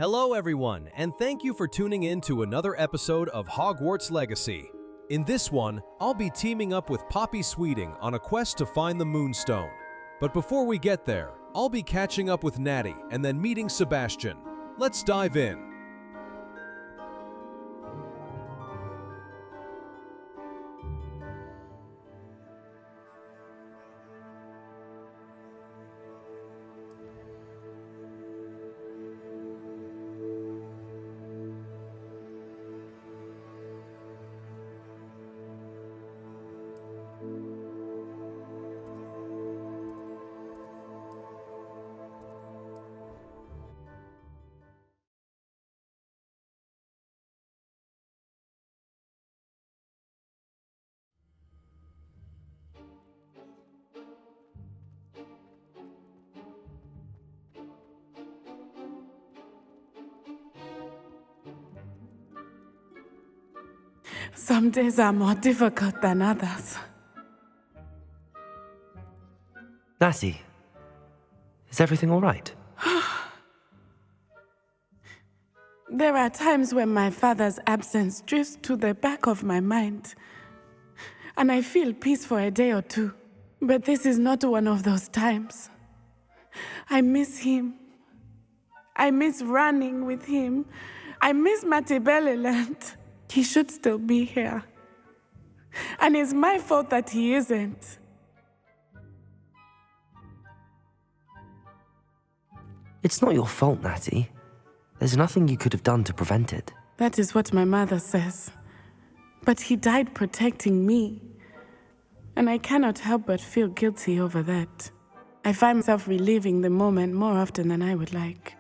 Hello everyone, and thank you for tuning in to another episode of Hogwarts Legacy. In this one, I'll be teaming up with Poppy Sweeting on a quest to find the Moonstone. But before we get there, I'll be catching up with Natty and then meeting Sebastian. Let's dive in. Some days are more difficult than others. Natty, is everything all right? There are times when my father's absence drifts to the back of my mind, and I feel peace for a day or two. But this is not one of those times. I miss him. I miss running with him. I miss Matibeleland. He should still be here. And it's my fault that he isn't. It's not your fault, Natty. There's nothing you could have done to prevent it. That is what my mother says. But he died protecting me. And I cannot help but feel guilty over that. I find myself reliving the moment more often than I would like.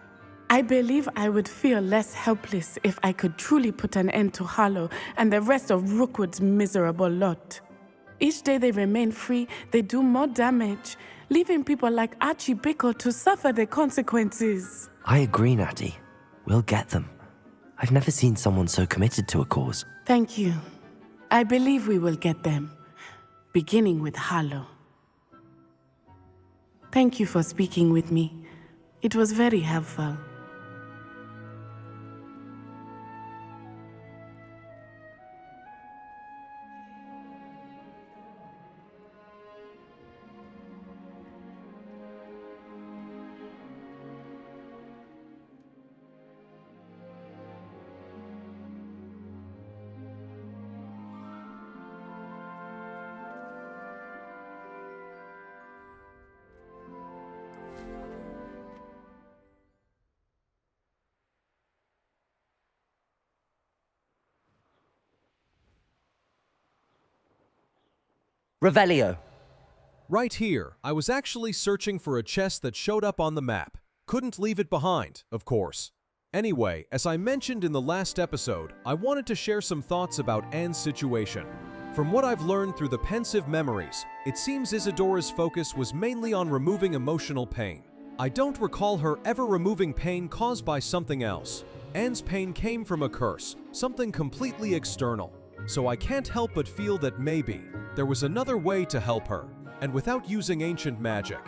I believe I would feel less helpless if I could truly put an end to Harlow and the rest of Rookwood's miserable lot. Each day they remain free, they do more damage, leaving people like Archie Bickle to suffer the consequences. I agree, Natty. We'll get them. I've never seen someone so committed to a cause. Thank you. I believe we will get them, beginning with Harlow. Thank you for speaking with me. It was very helpful. Revelio. Right here, I was actually searching for a chest that showed up on the map. Couldn't leave it behind, of course. Anyway, as I mentioned in the last episode, I wanted to share some thoughts about Anne's situation. From what I've learned through the pensive memories, it seems Isadora's focus was mainly on removing emotional pain. I don't recall her ever removing pain caused by something else. Anne's pain came from a curse, something completely external. So I can't help but feel that maybe there was another way to help her, and without using ancient magic.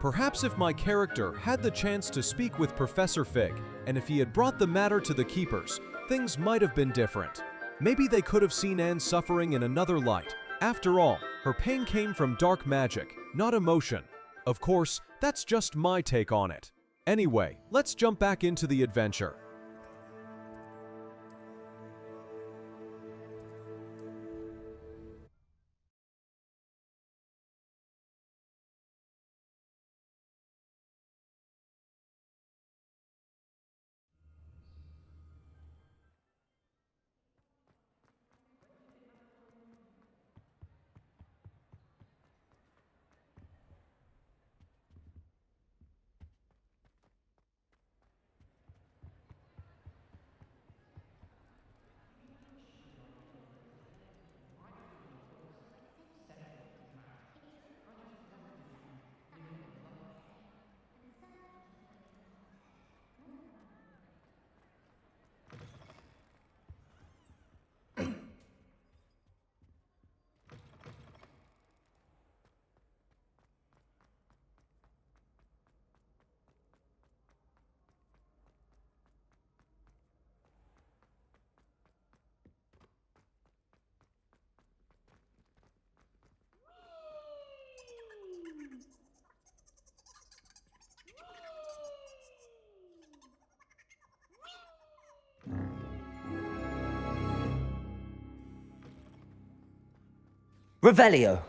Perhaps if my character had the chance to speak with Professor Fig, and if he had brought the matter to the Keepers, things might have been different. Maybe they could have seen Anne's suffering in another light. After all, her pain came from dark magic, not emotion. Of course, that's just my take on it. Anyway, let's jump back into the adventure. Revelio.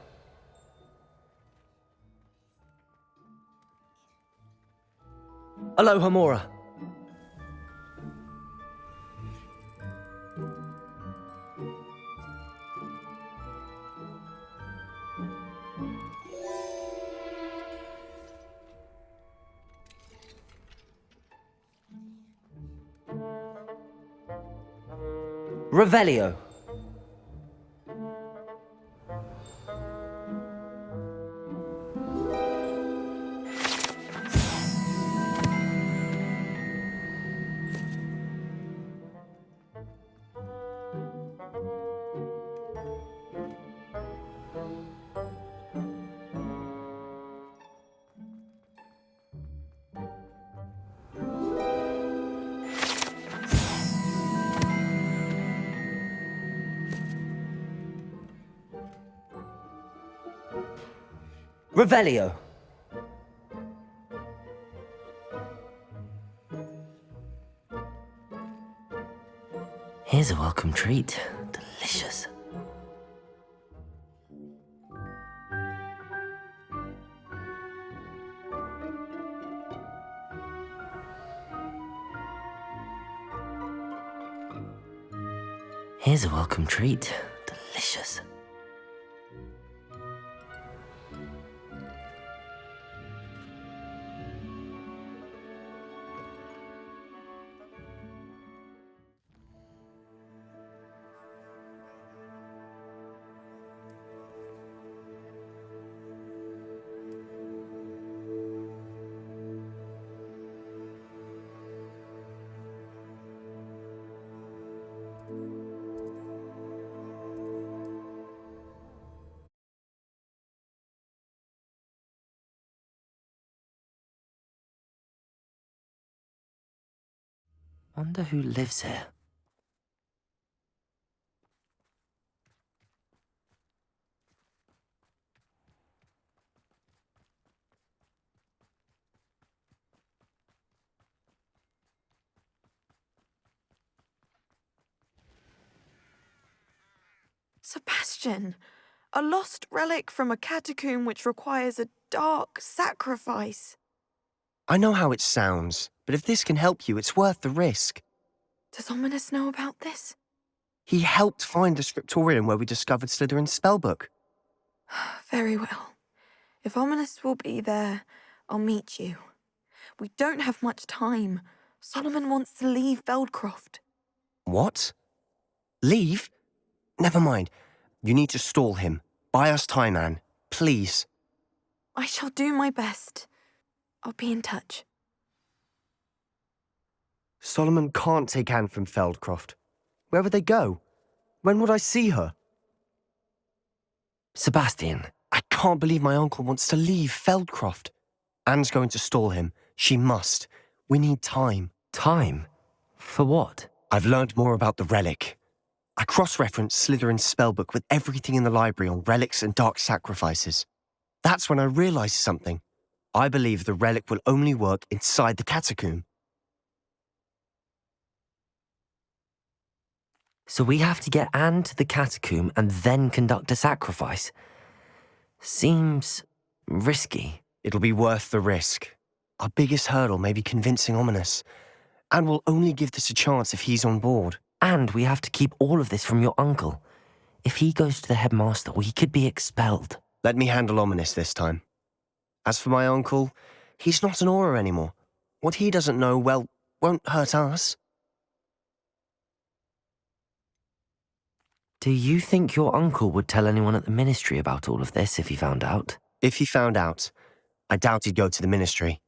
Aloha Mora. Revelio. Revelio. Here's a welcome treat. Delicious. Here's a welcome treat. Delicious. Wonder who lives here. Sebastian, a lost relic from a catacomb which requires a dark sacrifice. I know how it sounds, but if this can help you, it's worth the risk. Does Ominous know about this? He helped find the scriptorium where we discovered Slytherin's spellbook. Very well. If Ominous will be there, I'll meet you. We don't have much time. Solomon wants to leave Feldcroft. What? Leave? Never mind. You need to stall him. Buy us time, Anne. Please. I shall do my best. I'll be in touch. Solomon can't take Anne from Feldcroft. Where would they go? When would I see her? Sebastian. I can't believe my uncle wants to leave Feldcroft. Anne's going to stall him. She must. We need time. Time? For what? I've learned more about the relic. I cross-referenced Slytherin's spellbook with everything in the library on relics and dark sacrifices. That's when I realized something. I believe the relic will only work inside the catacomb. So we have to get Anne to the catacomb and then conduct a sacrifice. Seems risky. It'll be worth the risk. Our biggest hurdle may be convincing Ominous, and we'll only give this a chance if he's on board. And we have to keep all of this from your uncle. If he goes to the headmaster, we could be expelled. Let me handle Ominous this time. As for my uncle, he's not an Auror anymore. What he doesn't know, well, won't hurt us. Do you think your uncle would tell anyone at the ministry about all of this if he found out? If he found out, I doubt he'd go to the ministry.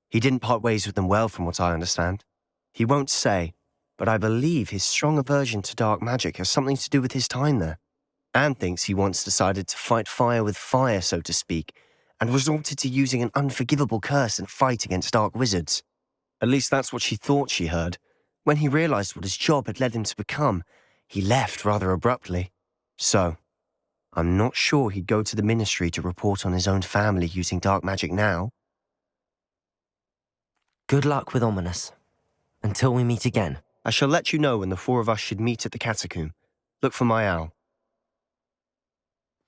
He didn't part ways with them well, from what I understand. He won't say, but I believe his strong aversion to dark magic has something to do with his time there. Anne thinks he once decided to fight fire with fire, so to speak, and resorted to using an unforgivable curse in a fight against dark wizards. At least that's what she thought she heard. When he realized what his job had led him to become, he left rather abruptly. So, I'm not sure he'd go to the ministry to report on his own family using dark magic now. Good luck with Ominous. Until we meet again. I shall let you know when the four of us should meet at the catacomb. Look for my owl.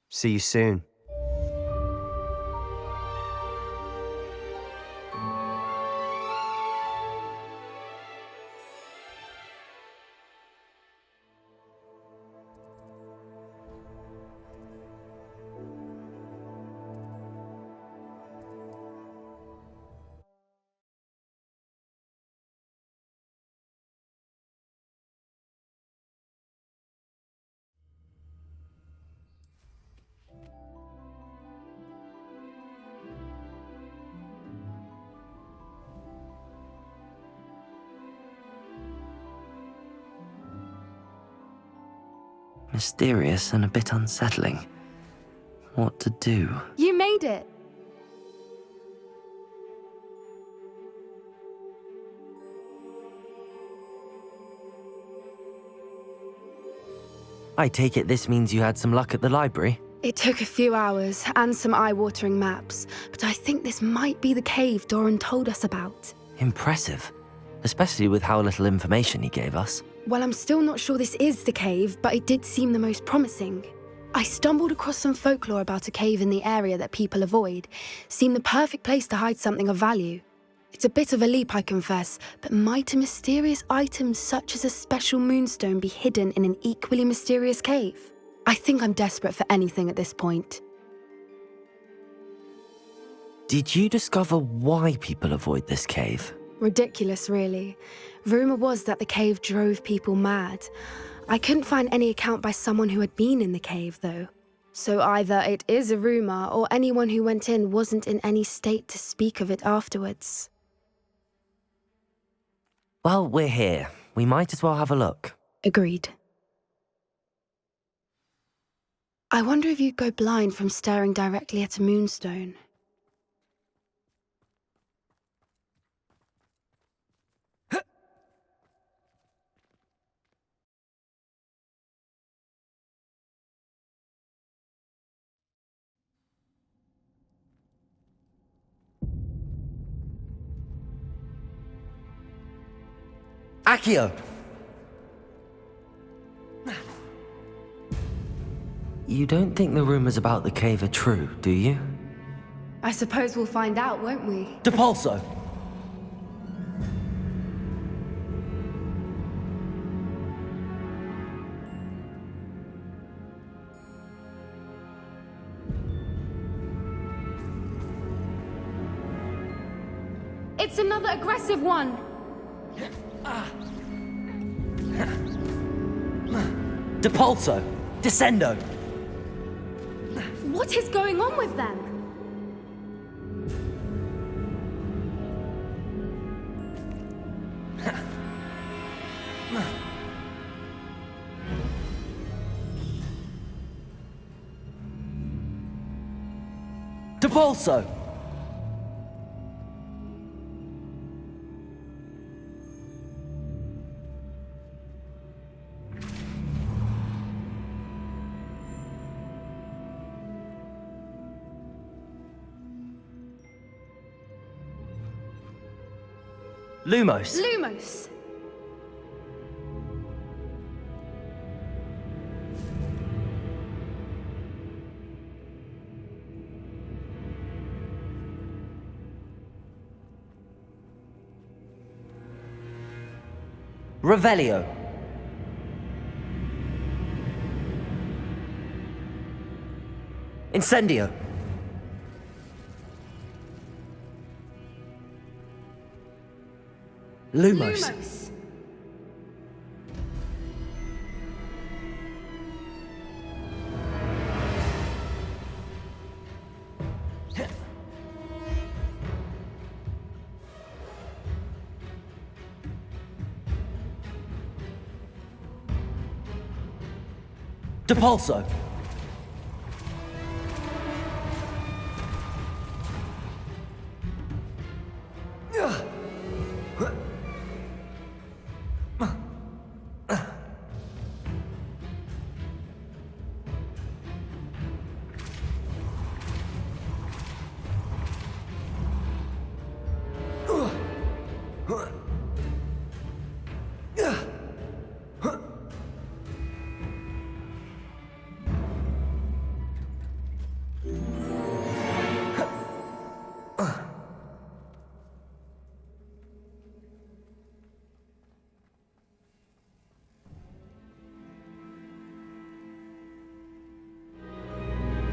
See you soon. Mysterious and a bit unsettling. What to do? You made it! I take it this means you had some luck at the library? It took a few hours and some eye-watering maps, but I think this might be the cave Doran told us about. Impressive. Especially with how little information he gave us. Well, I'm still not sure this is the cave, but it did seem the most promising. I stumbled across some folklore about a cave in the area that people avoid. Seemed the perfect place to hide something of value. It's a bit of a leap, I confess, but might a mysterious item such as a special moonstone be hidden in an equally mysterious cave? I think I'm desperate for anything at this point. Did you discover why people avoid this cave? Ridiculous, really. Rumour was that the cave drove people mad. I couldn't find any account by someone who had been in the cave, though. So either it is a rumour, or anyone who went in wasn't in any state to speak of it afterwards. Well, we're here. We might as well have a look. Agreed. I wonder if you'd go blind from staring directly at a moonstone. Accio! You don't think the rumours about the cave are true, do you? I suppose we'll find out, won't we? Depulso! It's another aggressive one! Depulso! Descendo! What is going on with them? Depulso! Lumos! Lumos! Revelio! Incendio! Lumos! Lumos! Depulso!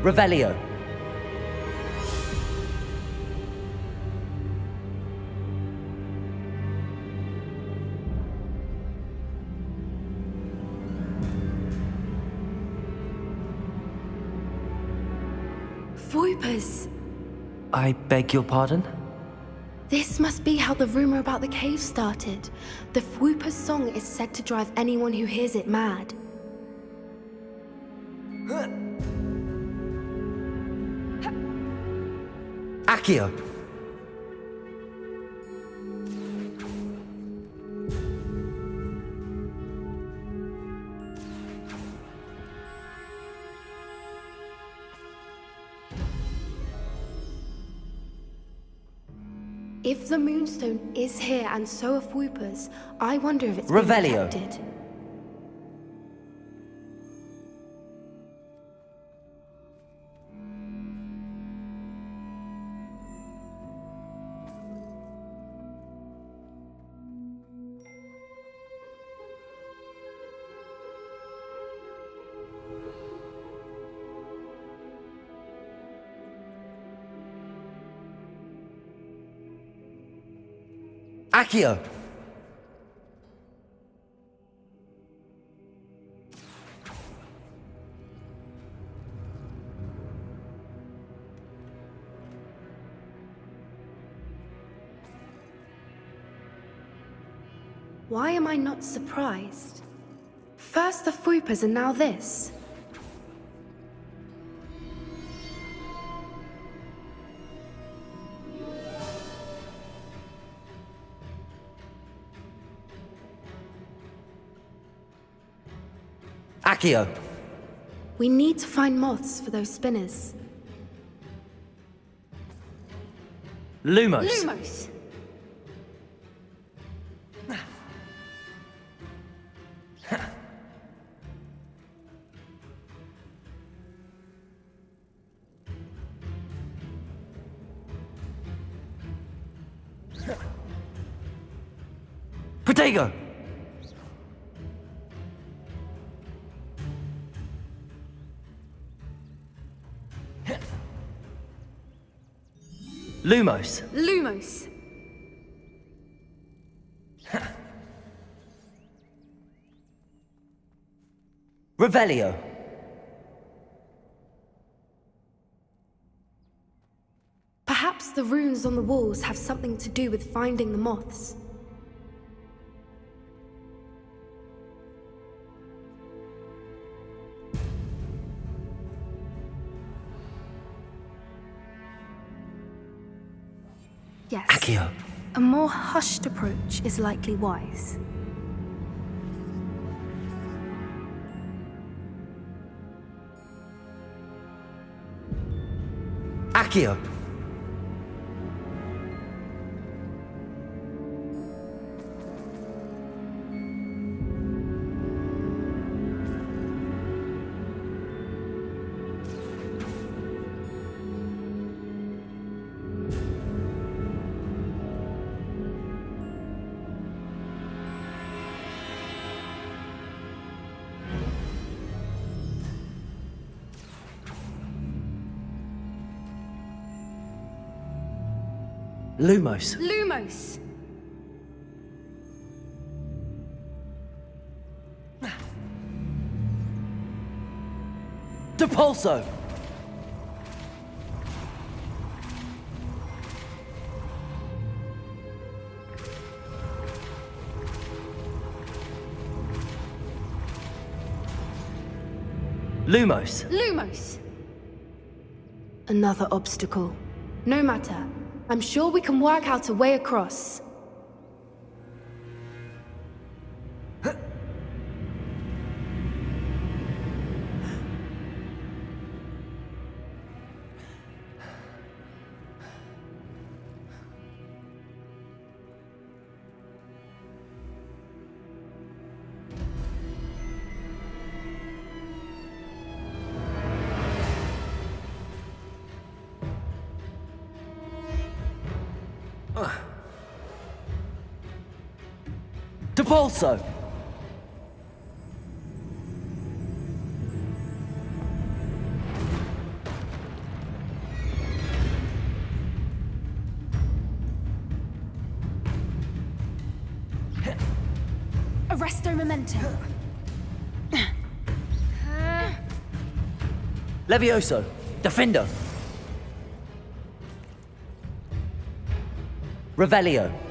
Revelio. Voipers! I beg your pardon? This must be how the rumor about the cave started. The Fwooper's song is said to drive anyone who hears it mad. Accio. If the Moonstone is here and so are Fwoopers, I wonder if it's been Revelio. protected. Accio. Why am I not surprised? First the Fwoopers and now this. Accio. We need to find moths for those spinners. Lumos. Lumos! Protego. Lumos. Lumos! Revelio. Perhaps the runes on the walls have something to do with finding the moths. Yes. Accio. A more hushed approach is likely wise. Accio. Lumos. Lumos! Depulso. Lumos. Lumos! Another obstacle. No matter. I'm sure we can work out a way across. Depulso. no momentum. Levioso, Defendo. Revelio.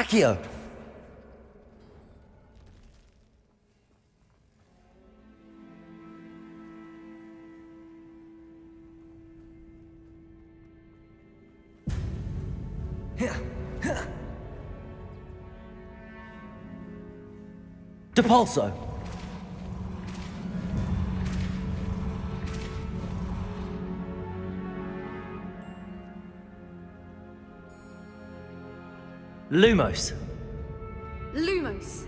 Accio. Depulso. Lumos. Lumos.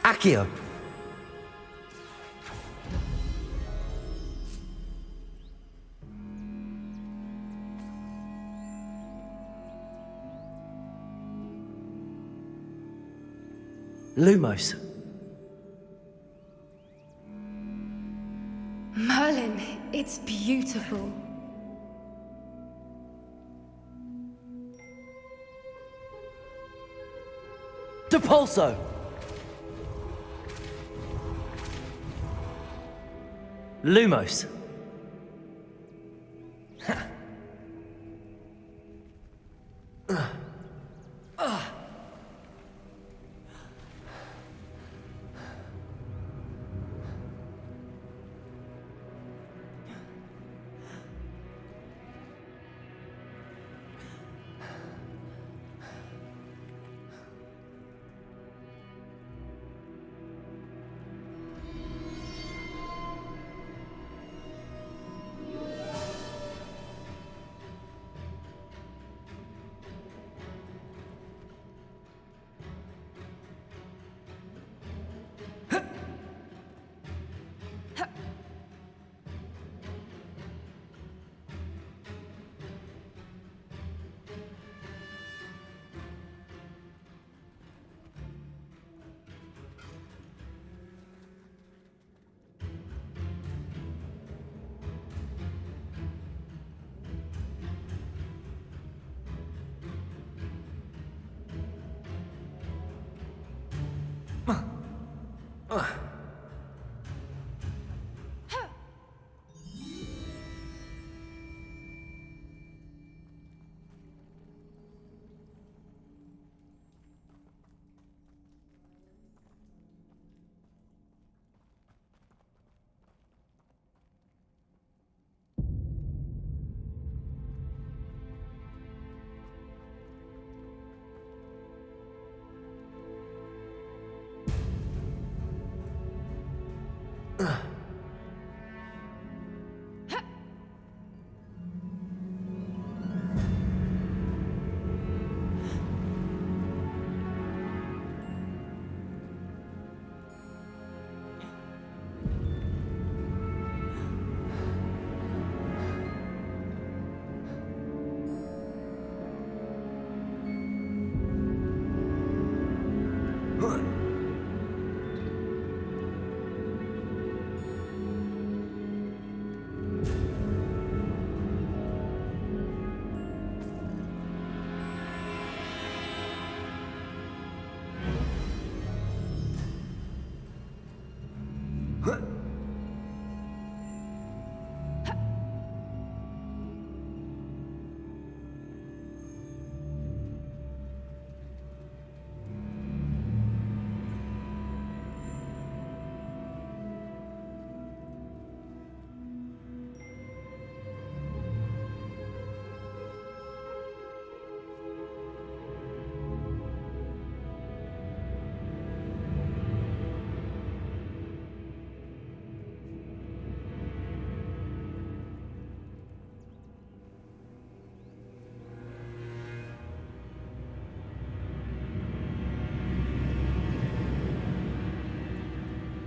Accio. Lumos. Merlin, it's beautiful. Depulso. Lumos.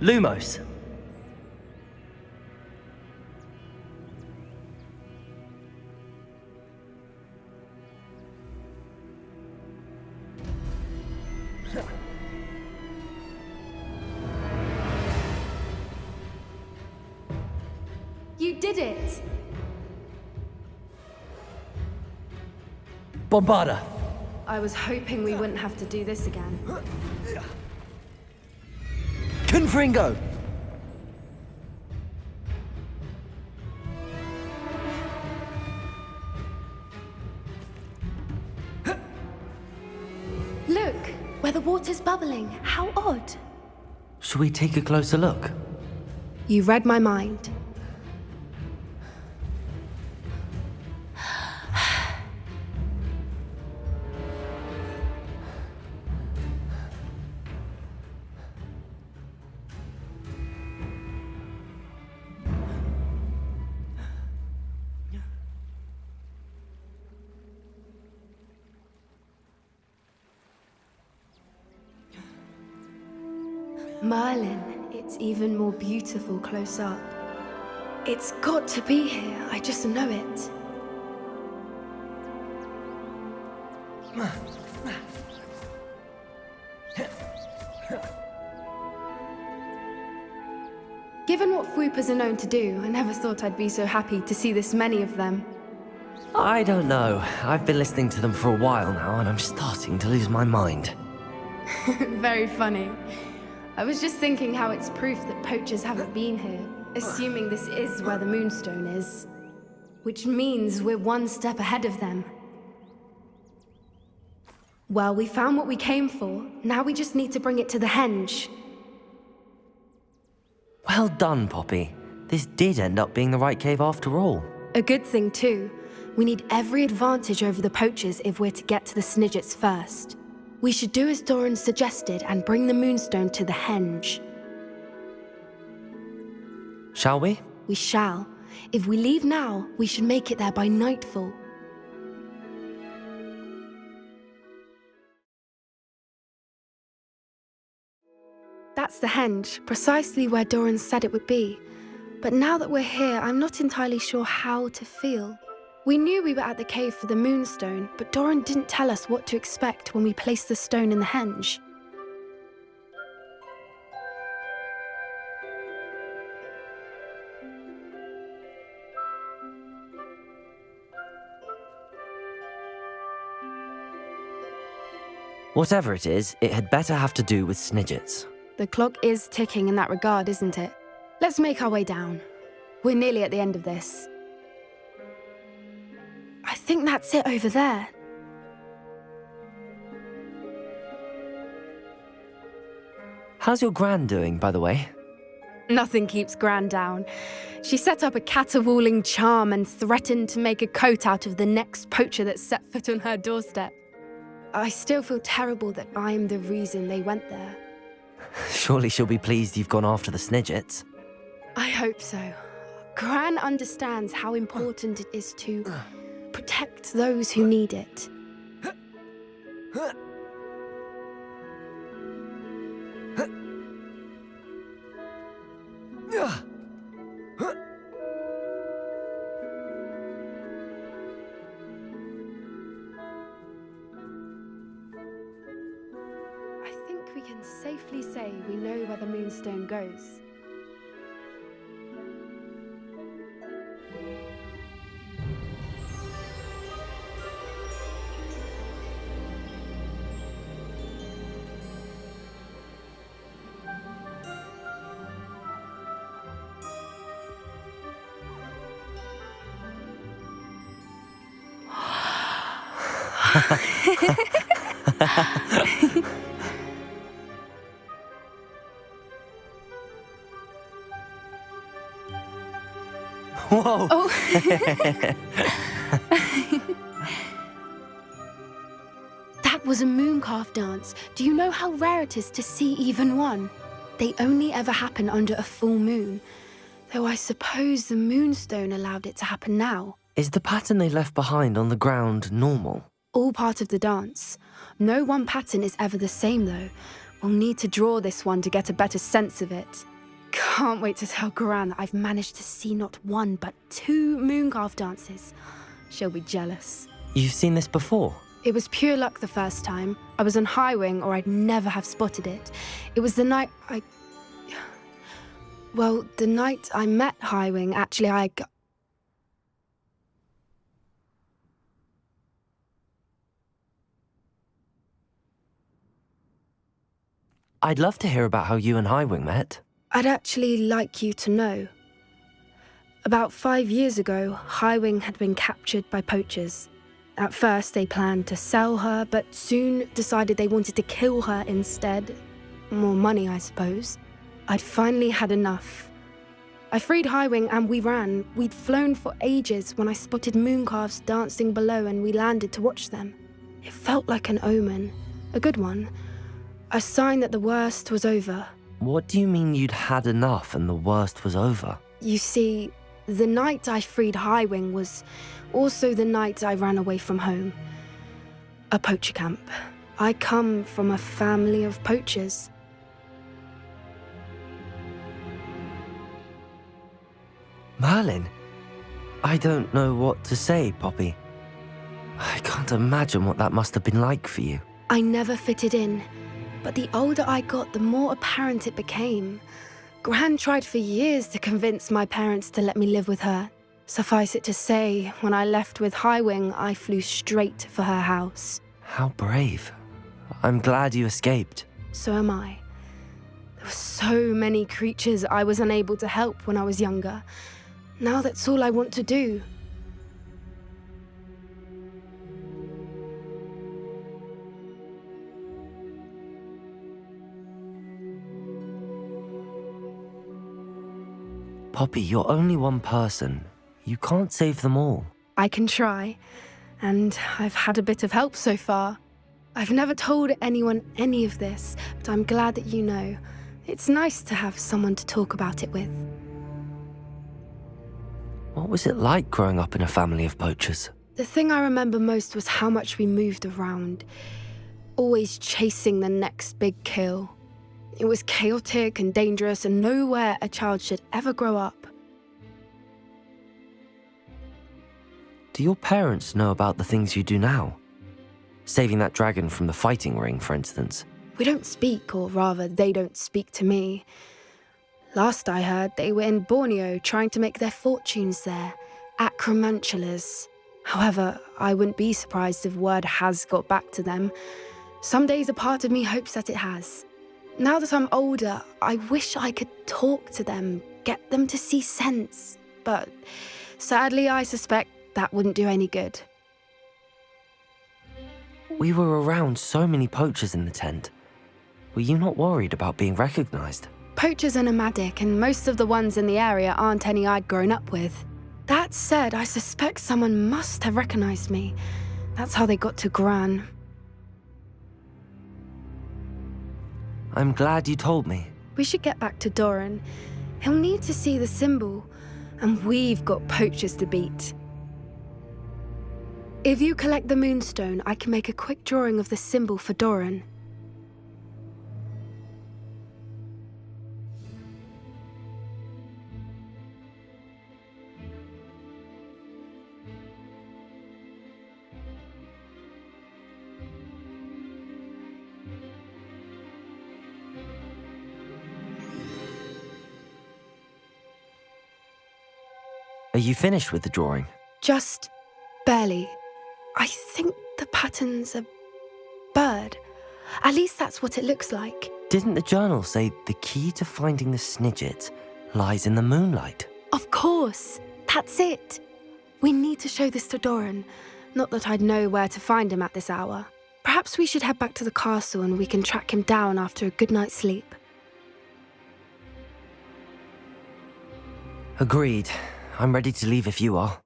Lumos. You did it! Bombarda. I was hoping we wouldn't have to do this again. Confringo. Look, where the water's bubbling. How odd. Should we take a closer look? You read my mind. Merlin, it's even more beautiful close up. It's got to be here, I just know it. Given what Fwoopas are known to do, I never thought I'd be so happy to see this many of them. I don't know. I've been listening to them for a while now, and I'm starting to lose my mind. Very funny. I was just thinking how it's proof that poachers haven't been here, assuming this is where the Moonstone is. Which means we're one step ahead of them. Well, we found what we came for. Now we just need to bring it to the henge. Well done, Poppy. This did end up being the right cave after all. A good thing, too. We need every advantage over the poachers if we're to get to the Snidgets first. We should do as Doran suggested and bring the Moonstone to the henge. Shall we? We shall. If we leave now, we should make it there by nightfall. That's the henge, precisely where Doran said it would be. But now that we're here, I'm not entirely sure how to feel. We knew we were at the cave for the Moonstone, but Doran didn't tell us what to expect when we placed the stone in the henge. Whatever it is, it had better have to do with Snidgets. The clock is ticking in that regard, isn't it? Let's make our way down. We're nearly at the end of this. I think that's it over there. How's your Gran doing, by the way? Nothing keeps Gran down. She set up a caterwauling charm and threatened to make a coat out of the next poacher that set foot on her doorstep. I still feel terrible that I'm the reason they went there. Surely she'll be pleased you've gone after the Snidgets. I hope so. Gran understands how important it is to protect those who need it. I think we can safely say we know where the Moonstone goes. Whoa! Oh. That was a mooncalf dance. Do you know how rare it is to see even one? They only ever happen under a full moon. Though I suppose the Moonstone allowed it to happen now. Is the pattern they left behind on the ground normal? All part of the dance. No one pattern is ever the same, though, We'll need to draw this one to get a better sense of it. Can't wait to tell Gran that I've managed to see not one but 2 Mooncarve dances. She'll be jealous. You've seen this before? It was pure luck the first time. I was on Highwing or I'd never have spotted it. It was the night the night I met Highwing, actually I'd love to hear about how you and Highwing met. I'd actually like you to know. About 5 years ago, Highwing had been captured by poachers. At first, they planned to sell her, but soon decided they wanted to kill her instead. More money, I suppose. I'd finally had enough. I freed Highwing and we ran. We'd flown for ages when I spotted Mooncarves dancing below and we landed to watch them. It felt like an omen, a good one, a sign that the worst was over. What do you mean you'd had enough and the worst was over? You see, the night I freed Highwing was also the night I ran away from home. A poacher camp. I come from a family of poachers. Merlin? I don't know what to say, Poppy. I can't imagine what that must have been like for you. I never fitted in, but the older I got, the more apparent it became. Gran tried for years to convince my parents to let me live with her. Suffice it to say, when I left with Highwing, I flew straight for her house. How brave. I'm glad you escaped. So am I. There were so many creatures I was unable to help when I was younger. Now that's all I want to do. Poppy, you're only one person. You can't save them all. I can try, and I've had a bit of help so far. I've never told anyone any of this, but I'm glad that you know. It's nice to have someone to talk about it with. What was it like growing up in a family of poachers? The thing I remember most was how much we moved around, always chasing the next big kill. It was chaotic and dangerous and nowhere a child should ever grow up. Do your parents know about the things you do now? Saving that dragon from the fighting ring, for instance. We don't speak, or rather, they don't speak to me. Last I heard, they were in Borneo trying to make their fortunes there, acromantulas. However, I wouldn't be surprised if word has got back to them. Some days a part of me hopes that it has. Now that I'm older, I wish I could talk to them, get them to see sense. But sadly, I suspect that wouldn't do any good. We were around so many poachers in the tent. Were you not worried about being recognized? Poachers are nomadic, and most of the ones in the area aren't any I'd grown up with. That said, I suspect someone must have recognized me. That's how they got to Gran. I'm glad you told me. We should get back to Doran. He'll need to see the symbol, and we've got poachers to beat. If you collect the moonstone, I can make a quick drawing of the symbol for Doran. Are you finished with the drawing? Just barely. I think the pattern's a bird. At least that's what it looks like. Didn't the journal say the key to finding the Snidget lies in the moonlight? Of course. That's it. We need to show this to Doran. Not that I'd know where to find him at this hour. Perhaps we should head back to the castle and we can track him down after a good night's sleep. Agreed. I'm ready to leave if you are.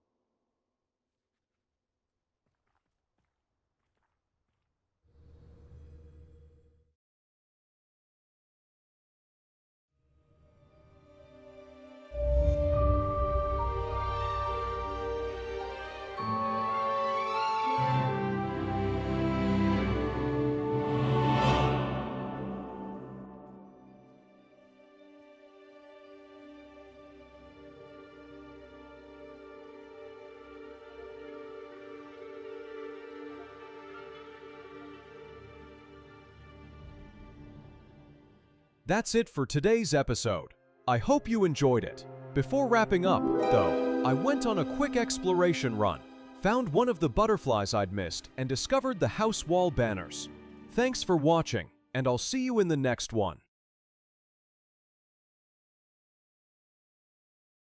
That's it for today's episode. I hope you enjoyed it. Before wrapping up, though, I went on a quick exploration run, found one of the butterflies I'd missed, and discovered the house wall banners. Thanks for watching, and I'll see you in the next one.